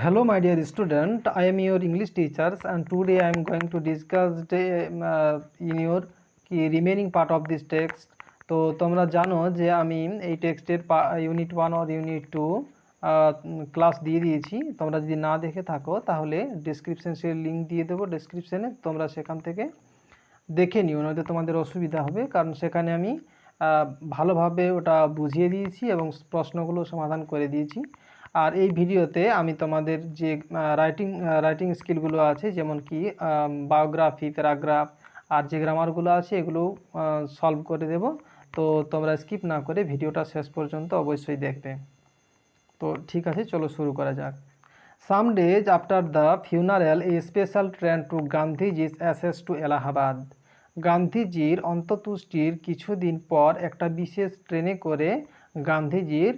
Hello, my dear student. I am your English teacher, and today I am going to discuss in your remaining part of this text. তো তোমরা জানো যে আমি এই টেক্সটের unit 1 আর unit 2 class দিয়ে দিয়েছি। তোমরা যদি না দেখে থাকো তাহলে ডেসক্রিপশনে লিংক দিয়ে দেবো, ডেসক্রিপশনে তোমরা সেখান থেকে দেখে নিও, নয়তো তোমাদের অসুবিধা হবে, কারণ সেখানে আমি ভালোভাবে ওটা বুঝিয়ে দিয়েছি এবং প্রশ্নগুলো সমাধান করে দিয়েছি। আর এই ভিডিওতে আমি তোমাদের যে রাইটিং স্কিলগুলো আছে, যেমন কি বায়োগ্রাফি, প্যারাগ্রাফ আর যে গ্রামারগুলো আছে, এগুলো সলভ করে দেব। তো তোমরা স্কিপ না করে ভিডিওটা শেষ পর্যন্ত অবশ্যই দেখবে। তো ঠিক আছে, চলো শুরু করা যাক। Some days after the funeral, a special train to Gandhiji's ashes to Allahabad. গান্ধীজির অন্ত্যেষ্টির কিছুদিন পর একটা বিশেষ ট্রেনে করে গান্ধীজির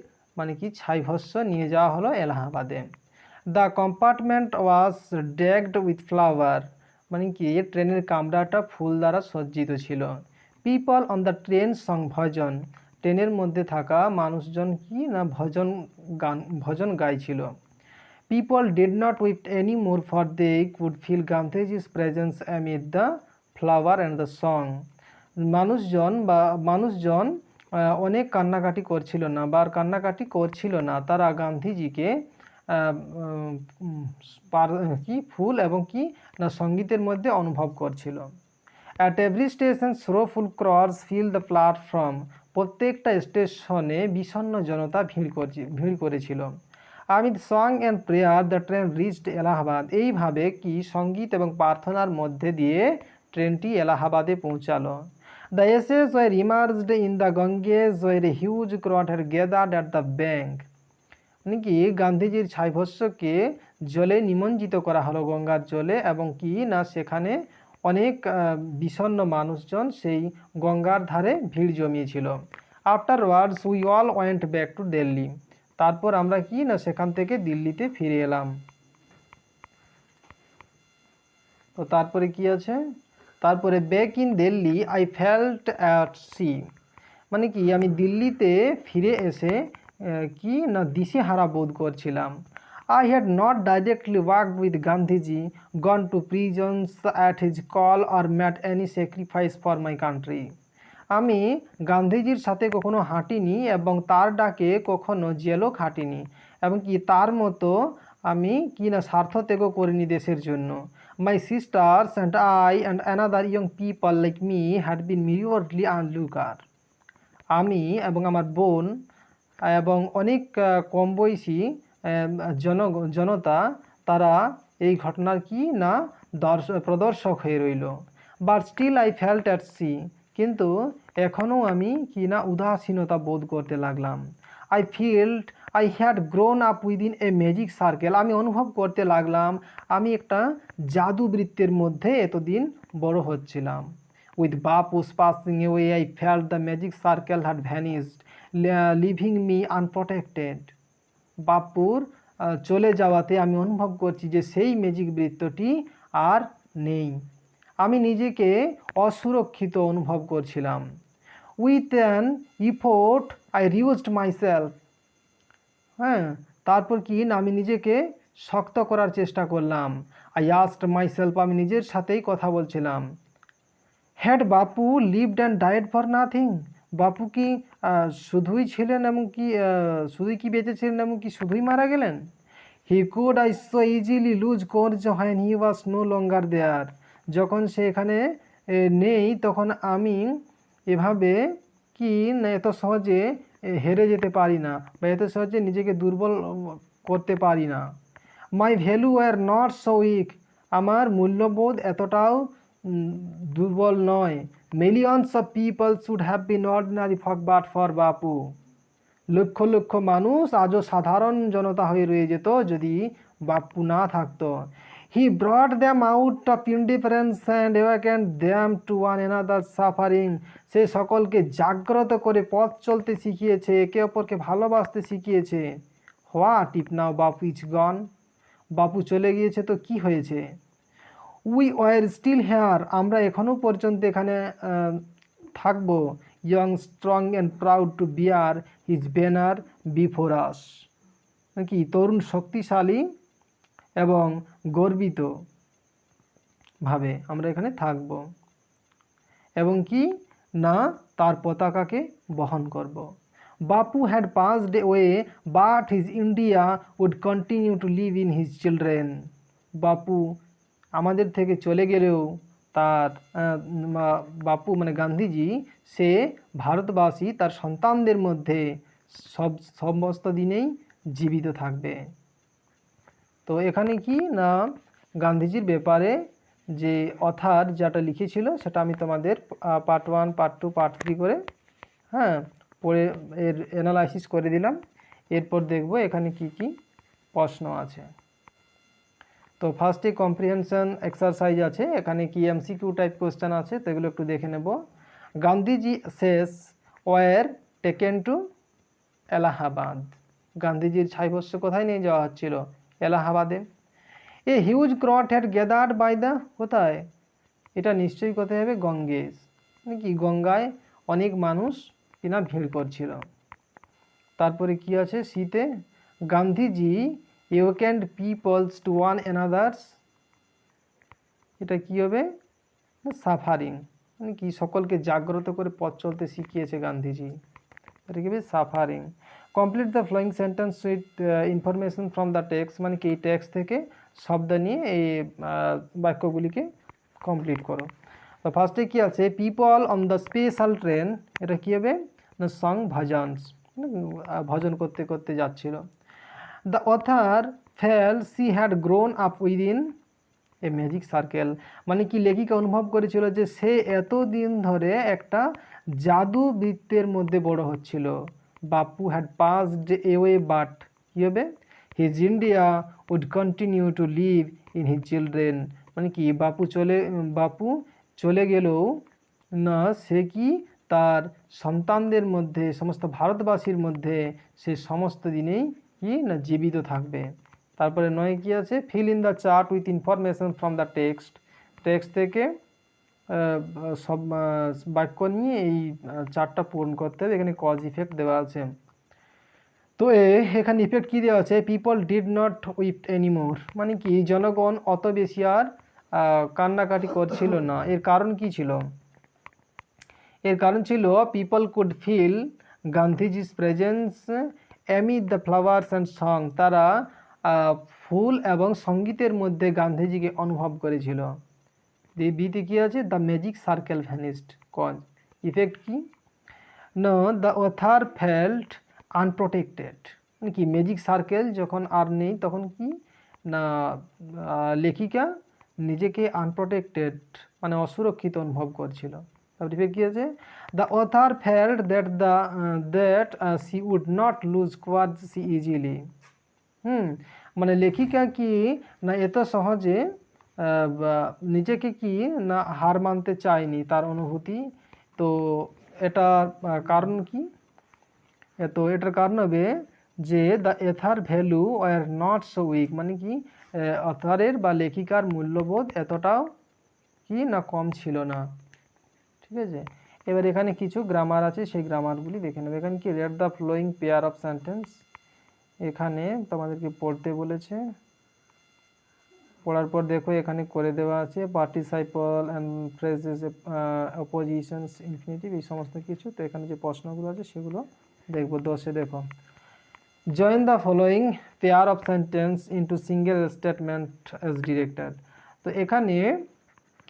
ছাইভস্য নিয়ে যাওয়া হলো এলাহাবাদে। The compartment was decked with flower, ট্রেনের কামরাটা ফুল দ্বারা সজ্জিত ছিল। People on the train sang bhajan, ট্রেনের মধ্যে থাকা মানুষজন ভজন গাইছিল। People did not weep any more for they could feel Gandhiji's presence amid the flower and the song. মানুষজন অনেক কান্নাকাটি করছিল না, তারা গান্ধীজিকে ফুল এবং সঙ্গীতের মধ্যে অনুভব করছিল। At every station sorrowful crowds filled the platform, প্রত্যেকটা স্টেশনে বিষণ্ণ জনতা ভিড় করেছিল। Amid song and prayer the train reached Allahabad, এইভাবে সঙ্গীত এবং প্রার্থনার মধ্যে দিয়ে ট্রেনটি এলাহাবাদে পৌঁছালো। The ashes were immersed in the Ganges where a huge crowd had gathered at the bank. গান্ধীজির ছাইভস্যকে জলে নিমজ্জিত করা হলো, গঙ্গার জলে, এবং সেখানে অনেক বিষণ্ণ মানুষজন সেই গঙ্গার ধারে ভিড় জমিয়েছিল। Afterwards we all went back to Delhi, তারপর আমরা সেখান থেকে দিল্লিতে ফিরে এলাম। তো তারপরে কি আছে, তারপরে back in Delhi I felt at sea, আমি দিল্লিতে ফিরে এসে দিশেহারা বোধ করছিলাম। I had not directly worked with Gandhiji, gone to prisons at his call or made any sacrifice for my country, আমি গান্ধীজির সাথে কখনো হাঁটিনি এবং তার ডাকে কখনো জেলও খাটিনি, এবং তার মতো আমি স্বার্থত্যাগও করিনি দেশের জন্য। My sisters and I and another young people like me had been merely onlookers. আমি এবং আমার বোন এবং অনেক কম বয়সী জনতা, তারা এই ঘটনার প্রদর্শক হয়ে রইল। But still I felt at sea, কিন্তু এখনও আমি উদাসীনতা বোধ করতে লাগলাম। I felt I had grown up within a magic circle, আমি অনুভব করতে লাগলাম আমি একটা জাদুবৃত্তের মধ্যে এতদিন বড় হচ্ছিলাম। With Bapu's passing away I felt the magic circle had vanished living me unprotected, বাপুর চলে যাওয়াতে আমি অনুভব করছি যে সেই ম্যাজিক বৃত্তটি আর নেই, আমি নিজেকে অসুরক্ষিত অনুভব করছিলাম। With an effort I reused myself, তারপর আমি নিজেকে শক্ত করার চেষ্টা করলাম। আই আস্কড মাইসেলফ, আমি নিজের সাথেই কথা বলছিলাম। Had Bapu lived and died for nothing, বাপু কি শুধুই ছিলেন এবং শুধুই বেঁচে ছিলেন এবং শুধুই মারা গেলেন? He could I so easily lose courage when he was no longer there, যখন সে এখানে নেই তখন আমি এভাবে এত সহজে হেরে যেতে পারি না, বা এত সহজে নিজেকে দুর্বল করতে পারি না। My value are not so weak, আমার মূল্যবোধ এতটাও দুর্বল নয়। Millions of people should have been ordinary but for Bapu, লক্ষ লক্ষ মানুষ আজও সাধারণ জনতা হয়ে রয়ে যেত যদি বাপু না থাকতো। He brought them out of indifference and awakened them to one another suffering, সে সকলকে জাগ্রত করে পথ চলতে শিখিয়েছে, একে অপরকে ভালোবাসতে শিখিয়েছে। What if now Bapu is গন, বাপু চলে গিয়েছে তো কি হয়েছে? উই ওয়ার স্টিল হেয়ার, আমরা এখনও পর্যন্ত এখানে থাকবো। Young strong and proud to bear his banner before us, তরুণ শক্তিশালী এবং গর্বিত ভাবে আমরা এখানে থাকব এবং কি না তার পতাকাকে বহন করব। বাপু had passed away but his India would continue to live in his children. বাপু আমাদের থেকে চলে গেলেও তার বাপু মানে গান্ধীজি সে ভারতবাসী তার সন্তানদের মধ্যে সমস্ত দিনেই জীবিত থাকবে। তো এখানে কি না গান্ধীজির ব্যাপারে যে অথার যেটা লিখেছিল সেটা আমি তোমাদের পার্ট 1 পার্ট 2 পার্ট 3 করে পড়ে এর অ্যানালাইসিস করে দিলাম। এরপর দেখব এখানে কি কি প্রশ্ন আছে। তো ফার্স্টে কম্প্রিহেনশন এক্সারসাইজ আছে, এখানে কি এমসিকিউ টাইপ কোশ্চেন আছে, তো এগুলো একটু দেখে নেব। গান্ধীজি শেষ ওয়ার টেকেন টু এলাহাবাদ। গান্ধীজির ছাইভস্য কোথায় নিয়ে যাওয়া হচ্ছিল? এলাহাবাদে। A huge crowd had gathered by the, কোথায়? এটা নিশ্চয়ই কোথায় হবে? গঙ্গেস, মানে কি গঙ্গায় অনেক মানুষ কিনা ভিড় করছিল। তারপরে কি আছে শীতে? Gandhiji awakened peoples to one another's, এটা কি হবে? সাফারিং, মানে কি সকলকে জাগ্রত করে পথ চলতে শিখিয়েছে গান্ধীজি, এটা কি হবে? Suffering. Complete the following sentence with information from the text, মানে কি এই টেক্সট থেকে শব্দ নিয়ে এই বাক্যগুলিকে কমপ্লিট করো। তো ফার্স্টে কি আছে? People on the special train, এটা কি হবে? না সং ভজনস, ভজন করতে করতে যাচ্ছিল। The author fail she had grown up within a magic circle, মানে কি লেখিকা অনুভব করেছিল যে সে এতদিন ধরে একটা জাদু বৃত্তের মধ্যে বড় হচ্ছিল। Bapu had passed away but কী হবে? His India would continue to live in his children, মানে কি বাপু চলে গেলেও না সে কি তার সন্তানদের মধ্যে, সমস্ত ভারতবাসীর মধ্যে সে সমস্ত দিনেই কি না জীবিত থাকবে। তারপরে 9 কি আছে? Fill in the chart with information from the text, text থেকে সব বাক্য নিয়ে এই চার্টটা পূরণ করতে হবে। এখানে কজ ইফেক্ট দেওয়া আছে। তো এখানে ইফেক্ট কী দেওয়া আছে? People did not weep anymore, মানে কি জনগণ অত বেশি আর কান্নাকাটি করছিল না। এর কারণ কি ছিল? এর কারণ ছিল people could feel Gandhiji's presence amid the flowers and song, তারা ফুল এবং সঙ্গীতের মধ্যে গান্ধীজিকে অনুভব করেছিল। বিতে কী আছে? The magic circle vanished. Cause effect কি? No the author felt unprotected, মানে কি ম্যাজিক সার্কেল যখন আর নেই তখন কি না লেখিকা নিজেকে আনপ্রোটেক্টেড মানে অসুরক্ষিত অনুভব করছিল। তারপর ইফেক্ট কী আছে? The author felt that she would not lose courage she easily. মানে লেখিকা কি না এত সহজে নিজেকে কি না হার মানতে চায়নি, তার অনুভূতি। তো এটার কারণ কি? তো এটার কারণ হবে যে the author value were not so weak, মানে কি অথারের বা লেখিকার মূল্যবোধ এতটাও কি না কম ছিল না। ঠিক আছে, এবার এখানে কিছু গ্রামার আছে, সেই গ্রামারগুলি দেখে নেবে। এখানে কি red the following pair of sentence, এখানে তোমাদেরকে পড়তে বলেছে। পড়ার পর দেখো এখানে করে দেওয়া আছে পার্টিসাইপল অ্যান্ড ফ্রেজেস, অপোজিশনস, ইনফিনিটিভ, এই সমস্ত কিছু। তো এখানে যে প্রশ্নগুলো আছে সেগুলো দেখবো। 10 দেখো, join the following pair of sentence into single statement as directed. তো এখানে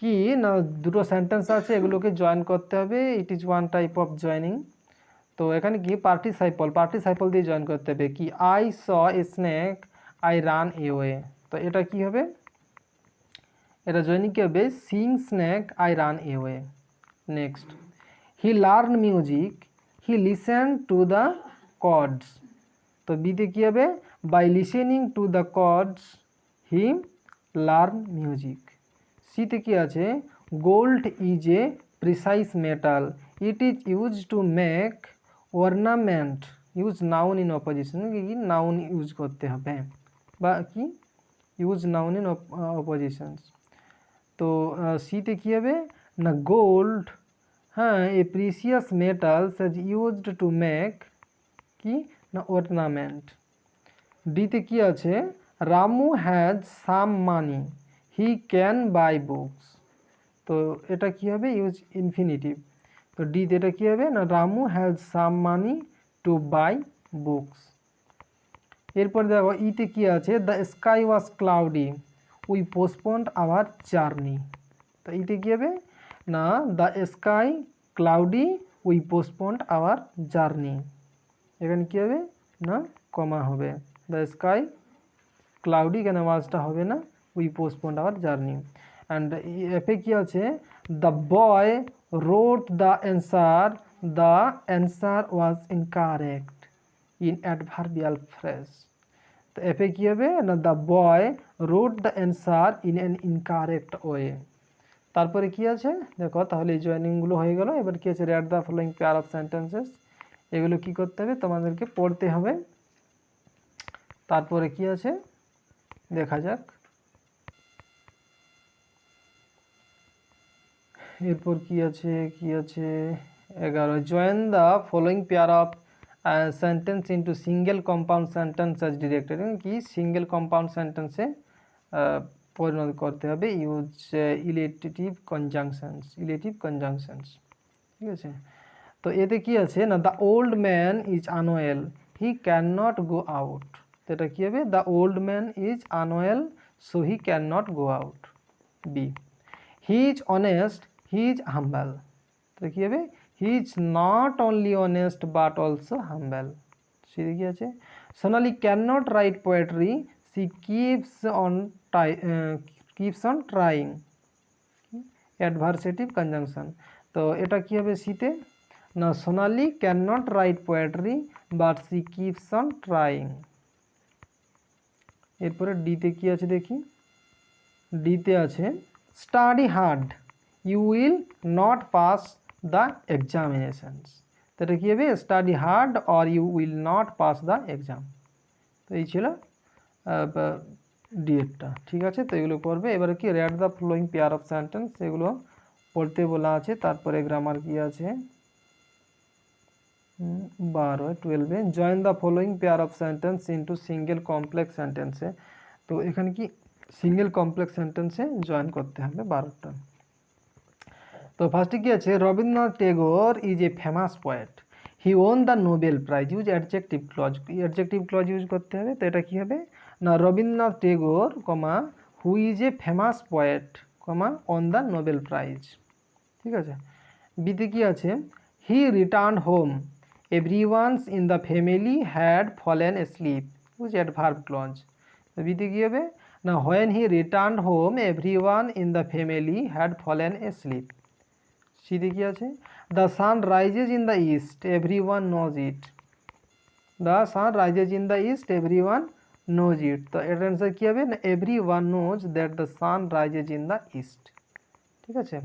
কি না দুটো সেন্টেন্স আছে, এগুলোকে জয়েন করতে হবে। It is one type of joining. তো এখানে কি পার্টিসাইপল দিয়ে জয়েন করতে হবে। কি I saw a snake I ran away, তো এটা কি হবে? এটা জয়েনিং কি হবে? Seeing snake I ran away. Next, he learn music he listen to the chords, তো বিতে কী হবে? By listening to the chords he learn music. সিতে কি আছে? Gold is a precious metal it is use to make ornament, use noun in opposition, কি noun use করতে হবে বা কি ইউজ নাউন ইন অপোজিশনস। তো সিতে কী হবে না gold, A precious metals is used to make কি না অর্নামেন্ট। ডিতে কি আছে? Ramu has some money, he can buy books. তো এটা কি হবে, ইউজ ইনফিনিটিভ। তো ডিতে এটা কি হবে না, Ramu has some money to buy books. এরপর দেখো ইতে কি আছে, the sky was cloudy, we postponed hour journey. তো ইতে কি হবে না, the sky cloudy we postponed hour journey. এখানে কি হবে না, কমা হবে, দ্য স্কাই ক্লাউডি, কেন ওয়াজটা হবে না, we postponed hour journey. And এফে কি আছে, the boy wrote the answer was incorrect in adverbial phrase. তো এফে কি হবে না, the boy wrote the answer in an incorrect way. তারপরে কি আছে দেখো, তাহলে এই জয়েনিংগুলো হয়ে গেল। এবার কি আছে, red the following pair of sentences, এগুলো কি করতে হবে, তোমাদেরকে পড়তে হবে। তারপরে কি আছে দেখা যাক। এরপর কি আছে 11, join the following pair of sentence into single compound sentence as directed. কি সিঙ্গেল কম্পাউন্ড সেন্টেন্সে পরিণত করতে হবে, ইউজ ইলেটিভ কনজাংশনস। ঠিক আছে, তো এতে কি আছে না, the old man is unwell, he can not go out. তো এটা কী হবে, the old man is unwell so he can not go out. B, he is honest, he is humble. তো কী হবে, he is not only honest but also humble. সেটা কি আছে, Sonali can not write poetry, she keeps on trying. Adversative conjunction. তো এটা কি হবে সিতে না, Sonali can not write poetry but she keeps on trying. এরপরে ডিতে কি আছে দেখি, ডিতে আছে study hard, you will not pass the examinations. তো এটা কী হবে, study hard or you will not pass the exam. তো এই ছিল ডিএডটা। ঠিক আছে, তো এগুলো পড়বে। এবারে কি, red the following pair of sentence, এগুলো পড়তে বলা আছে। তারপরে গ্রামার কি আছে 12 join the following pair of sentence into single complex সেন্টেন্সে। তো এখানে কি সিঙ্গেল কমপ্লেক্স সেন্টেন্সে জয়েন করতে হবে 12টা। তো ফার্স্টে কি আছে, Rabindranath Tagore is a famous poet, he won the Nobel prize. Use adjective clause use করতে হবে। তো এটা কি হবে না, Rabindranath Tagore comma who is a famous poet comma won the Nobel prize. ঠিক আছে, বিতে কি আছে, he return home, everyone's in the family had fallen asleep. Use adverb clause. তো বিতে কি হবে না, when he return home everyone in the family had fallen asleep. সিতে কি আছে, the sun rises in the east, everyone knows it. The sun rises in the east, everyone knows it. তো এর অ্যান্সার কী হবে না, everyone knows that the sun rises in the east. ঠিক আছে,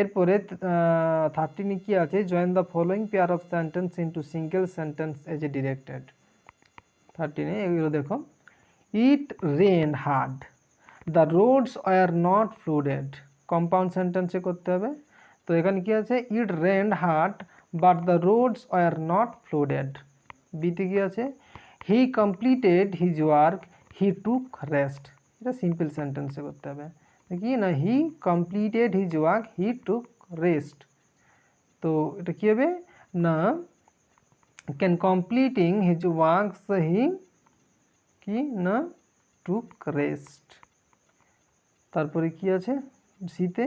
এরপরে 13 কি আছে, join the following pair of sentence into single sentence as a directed. 13 এগুলো দেখো, it rained hard, the roads were not flooded. Compound সেন্টেন্সে করতে হবে। তো এখানে কি আছে, it rained hard but the roads were not flooded. বিতে কি আছে, he completed his work, he took rest. এটা সিম্পল সেন্টেন্সে করতে হবে। কি না, he completed his work, he took rest. তো এটা কী হবে না, can completing his works he কি না টুক রেস্ট। তারপরে কি আছে সিতে,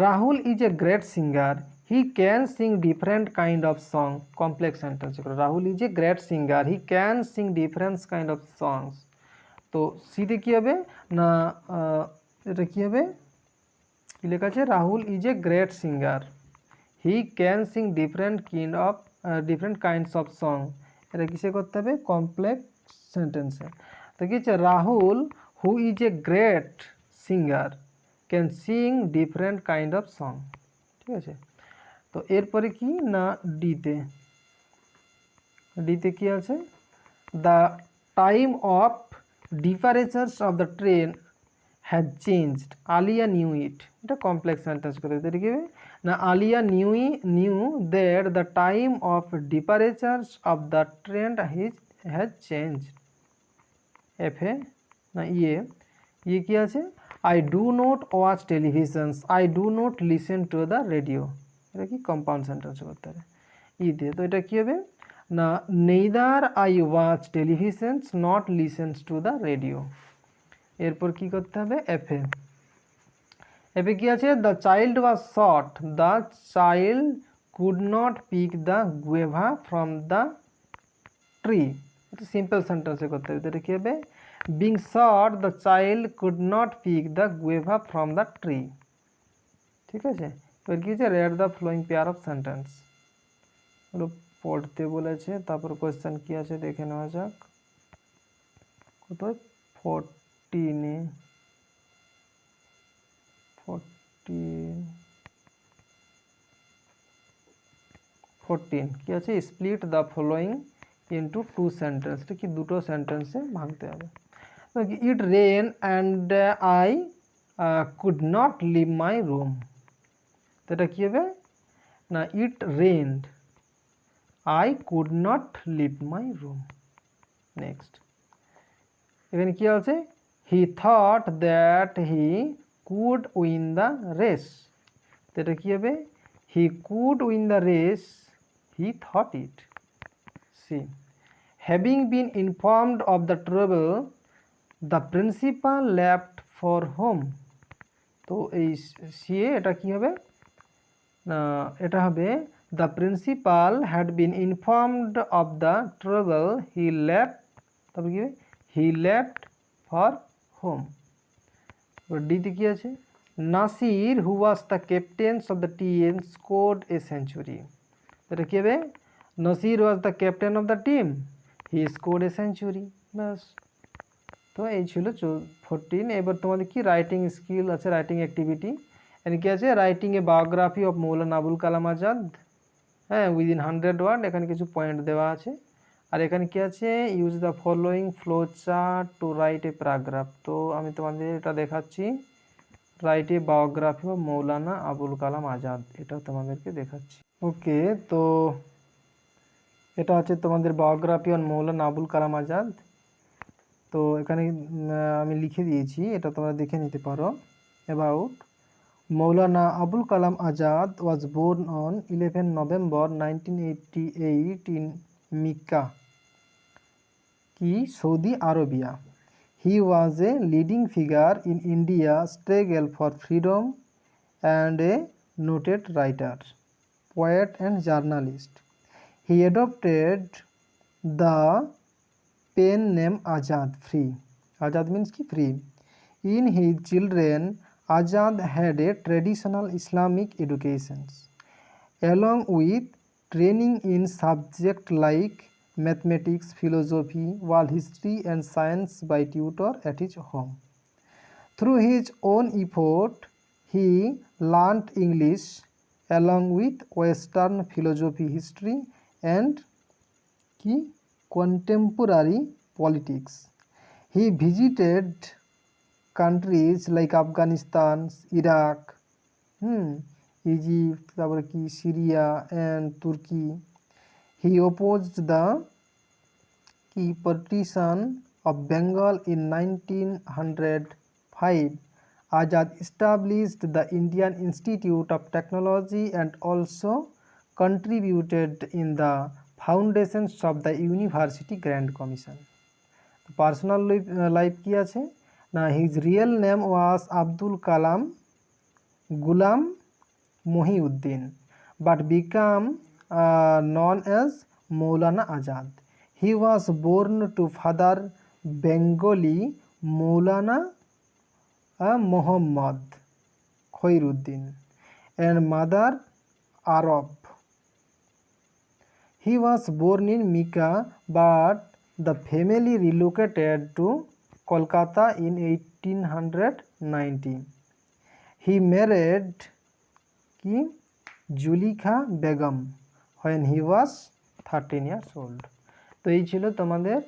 Rahul is a great singer, he can sing different kind of song. Complex sentence, Rahul is a great singer, he can sing different kind of সংস। তো সিতে কী হবে না, এটা কী হবে, কী লেখা আছে, Rahul is a great singer, he can sing different kinds of song. এটা কিসে করতে হবে, কমপ্লেক্স সেন্টেন্সে। তো কি হচ্ছে, Rahul who is a great singer can sing different kind of song. ঠিক আছে, তো এরপরে কি না, ডিতে কি আছে, the time of departures of the train has changed, Alia knew it. এটা কমপ্লেক্স সেন্টেন্স করে দিতে কি হবে না, Alia knew that the time of departures of the train has changed. F এ না ইয়ে কি আছে, I do not watch televisions, I do not listen to the radio, এটা কি কম্পাউন্ড সেন্টেন্স করতে হবে ইতে। তো এটা কী হবে না, neither I watch televisions not listens to the radio. এরপর কি করতে হবে এফে, এফে কি আছে, the child was shot, the child could not pick the guava from the tree, এটা সিম্পল সেন্টেন্সে করতে হবে। এটা কী হবে, being shot the child could not pick the guava from the tree. ঠিক আছে, এবার কি হচ্ছে, read the following pair of sentence, ওগুলো পড়তে বলেছে। তারপর কোয়েশ্চেন কি আছে দেখে নেওয়া যাক, কোথায় 14 কি আছে, split the following into 2 sentence, এটা কি দুটো সেন্টেন্সে ভাঙতে হবে। It rain and I could not leave my room, তো এটা কী হবে না, it rained I could not leave my room. Next এখানে কি আছে, he thought that he could win the race, তো এটা কী হবে, he could win the race, he thought it. C, having been informed of the trouble the principal left for home, তো এই C এটা কি হবে না, এটা হবে the principal had been informed of the trouble he left, তবে কি হি লেফট ফর হোম। ডিতে কি আছে, Nasir who was the captains of the team scored a century, এটা কি হবে, Nasir was the captain of the team, he scored a century, ব্যাস। তো এই ছিল 14। এবার তোমাদের কি রাইটিং স্কিল আছে, রাইটিং অ্যাক্টিভিটি, এখানে কি আছে, writing A biography of Maulana Abul Kalam Azad, হ্যাঁ, উইদিন 100 ওয়ার্ড, এখানে কিছু পয়েন্ট দেওয়া আছে। আর এখানে কি আছে, use the following flow chart to write a paragraph, তো আমি তোমাদের এটা দেখাচ্ছি, write a biography of Maulana Abul Kalam Azad, এটাও তোমাদেরকে দেখাচ্ছি। ওকে, তো এটা হচ্ছে তোমাদের বায়োগ্রাফি অন মৌলানা আবুল কালাম আজাদ। তো এখানে আমি লিখে দিয়েছি, এটা তোমরা দেখে নিতে পারো। About Maulana Abul Kalam Azad was born on 11 November 1988 in Mecca, কি Saudi Arabia. He was a leading figure in India's struggle for freedom and a noted writer, poet and journalist. He adopted the pen name Azad, free. Azad means ki free. In his children, Azad had a traditional Islamic education, along with training in subjects like mathematics, philosophy, world history and science by tutor at his home. Through his own effort, he learned English along with Western philosophy, history and contemporary politics. He visited countries like Afghanistan, Iraq, Egypt, Syria and Turkey. He opposed the partition of Bengal in 1905. Azad established the Indian Institute of Technology and also contributed in the foundations of the University Grand Commission. Personal life কি আছে না, his real name was Abdul Kalam Gulam Mohiuddin, but became known as Maulana Azad. He was born to father Bengali Maulana Muhammad Khairuddin and mother Arab. He was born in Mecca, but the family relocated to Kolkata in 1890. He married Julika Begum when he was 13 years old. তো এই ছিল তোমাদের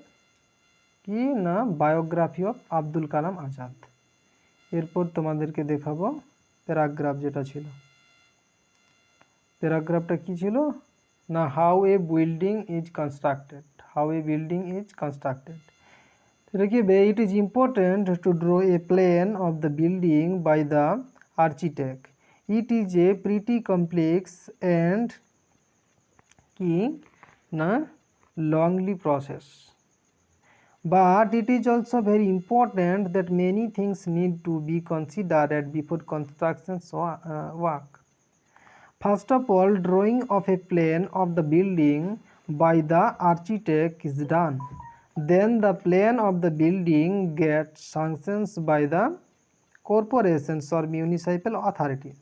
কি না biography of Abdul Kalam Azad. এরপর তোমাদেরকে দেখাবো paragraph যেটা ছিল। প্যারাগ্রাফটা কি ছিল না, how A building is constructed, how A building is constructed. it is important to draw a plan of the building by the architect. It is a pretty complex and lengthy process, but it is also very important that many things need to be considered before construction work. First of all, drawing of a plan of the building by the architect is done. Then the plan of the building gets sanctions by the corporations or municipal authorities.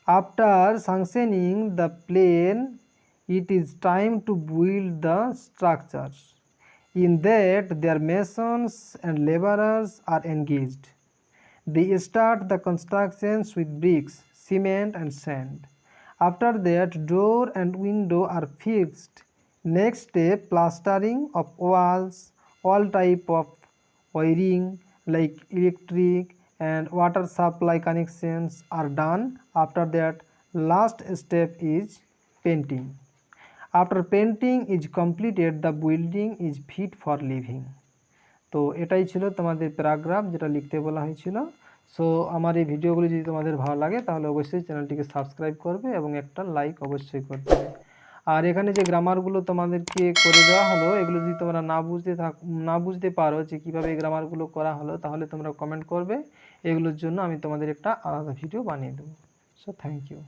After sanctioning the plan, it is time to build the structures. In that, their masons and laborers are engaged. They start the constructions with bricks, cement and sand. After that, door and window are fixed. Next step, plastering of walls. All type of wiring like electric and water supply connections are done. After that, last step is painting. After painting is completed, the building is fit for living. তো এটাই ছিল তোমাদের paragraph যেটা লিখতে বলা হয়েছিল। So আমার এই ভিডিওগুলো যদি তোমাদের ভালো লাগে তাহলে অবশ্যই চ্যানেলটিকে সাবস্ক্রাইব করবে এবং একটা লাইক অবশ্যই করতে হবে। আর এখানে যে গ্রামারগুলো তোমাদেরকে করে দেওয়া হলো, এগুলো যদি তোমরা না বুঝতে পারো যে কীভাবে এই গ্রামারগুলো করা হলো, তাহলে তোমরা কমেন্ট করবে। এগুলোর জন্য আমি তোমাদের একটা আলাদা ভিডিও বানিয়ে দেবো। So thank you.